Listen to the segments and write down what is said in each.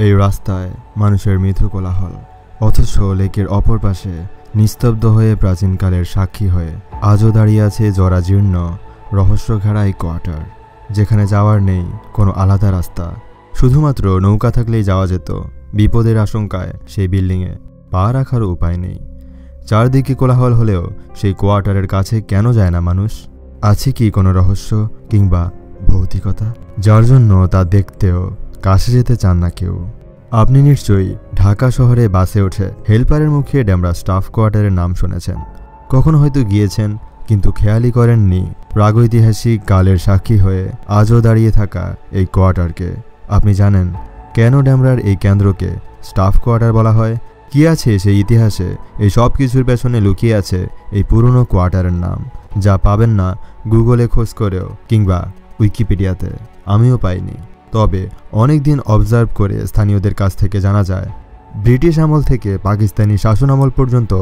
এই রাস্তায় মানুষের মৃদু কোলাহল, অথচ লেকের অপর পাশে নিস্তব্ধ হয়ে প্রাচীনকালের সাক্ষী হয়ে আজও দাঁড়িয়ে আছে জরাজীর্ণ রহস্যঘেরা এই কোয়ার্টার, যেখানে যাওয়ার নেই কোনো আলাদা রাস্তা। শুধুমাত্র নৌকা থাকলেই যাওয়া যেত। বিপদের আশঙ্কায় সেই বিল্ডিংয়ে পা রাখারও উপায় নেই। চারদিকে কোলাহল হলেও সেই কোয়ার্টারের কাছে কেন যায় না মানুষ? আছে কি কোনো রহস্য কিংবা ভৌতিকতা, যার জন্য তা দেখতেও কাছে যেতে চান না কেউ? আপনি নিশ্চয়ই ঢাকা শহরে বাসে ওঠে হেল্পারের মুখে ডেমরা স্টাফ কোয়ার্টারের নাম শুনেছেন। কখনো হয়তো গিয়েছেন, কিন্তু খেয়ালই করেননি প্রাগৈতিহাসিক কালের সাক্ষী হয়ে আজও দাঁড়িয়ে থাকা এই কোয়ার্টারকে। আপনি জানেন কেন ডেমরার এই কেন্দ্রকে স্টাফ কোয়ার্টার বলা হয়? কি আছে সেই ইতিহাসে? এই সব কিছুর পেছনে লুকিয়ে আছে এই পুরনো কোয়ার্টারের নাম, যা পাবেন না গুগলে খোঁজ করেও কিংবা উইকিপিডিয়াতে। আমিও পাইনি। তবে অনেক দিন অবজার্ভ করে স্থানীয়দের কাছ থেকে জানা যায়, ব্রিটিশ আমল থেকে পাকিস্তানি শাসন আমল পর্যন্ত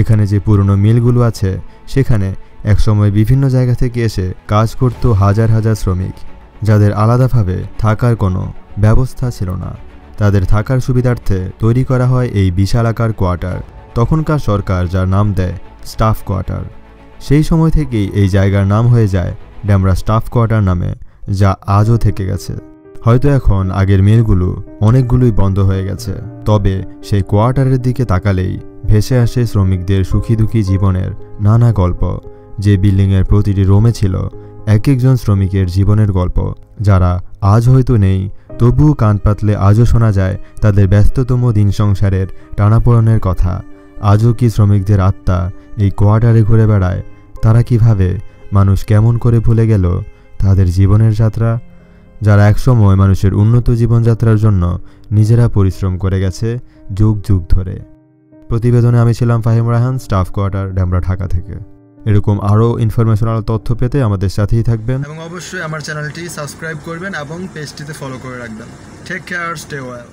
এখানে যে পুরনো মিলগুলো আছে, সেখানে একসময় বিভিন্ন জায়গা থেকে এসে কাজ করত হাজার হাজার শ্রমিক, যাদের আলাদাভাবে থাকার কোনো ব্যবস্থা ছিল না। তাদের থাকার সুবিধার্থে তৈরি করা হয় এই বিশালাকার কোয়ার্টার। তখনকার সরকার যার নাম দেয় স্টাফ কোয়ার্টার। সেই সময় থেকেই এই জায়গার নাম হয়ে যায় ডেমরা স্টাফ কোয়ার্টার নামে, যা আজও থেকে গেছে। হয়তো এখন আগের মিলগুলো অনেকগুলোই বন্ধ হয়ে গেছে, তবে সেই কোয়ার্টারের দিকে তাকালেই ভেসে আসে শ্রমিকদের সুখী দুঃখী জীবনের নানা গল্প। যে বিল্ডিংয়ের প্রতিটি রুমে ছিল এক একজন শ্রমিকের জীবনের গল্প, যারা আজ হয়তো নেই, তবুও কান পাতলে আজও শোনা যায় তাদের ব্যস্ততম দিন সংসারের টানাপোড়েনের কথা। আজও কি শ্রমিকদের আত্মা এই কোয়ার্টারে ঘুরে বেড়ায়? তারা কিভাবে, মানুষ কেমন করে ভুলে গেল তাদের জীবনের যাত্রা, যারা একসময় মানুষের উন্নত জীবনযাত্রার জন্য নিজেরা পরিশ্রম করে গেছে যুগ যুগ ধরে। প্রতিবেদনে আমি ছিলাম ফাহিম রায়হান, স্টাফ কোয়ার্টার, ডেমরা, ঢাকা থেকে। এরকম আরও ইনফরমেশনাল তথ্য পেতে আমাদের সাথেই থাকবেন এবং অবশ্যই আমার চ্যানেলটি সাবস্ক্রাইব করবেন এবং পেজটিতে ফলো করে রাখবেন। Take care, stay well.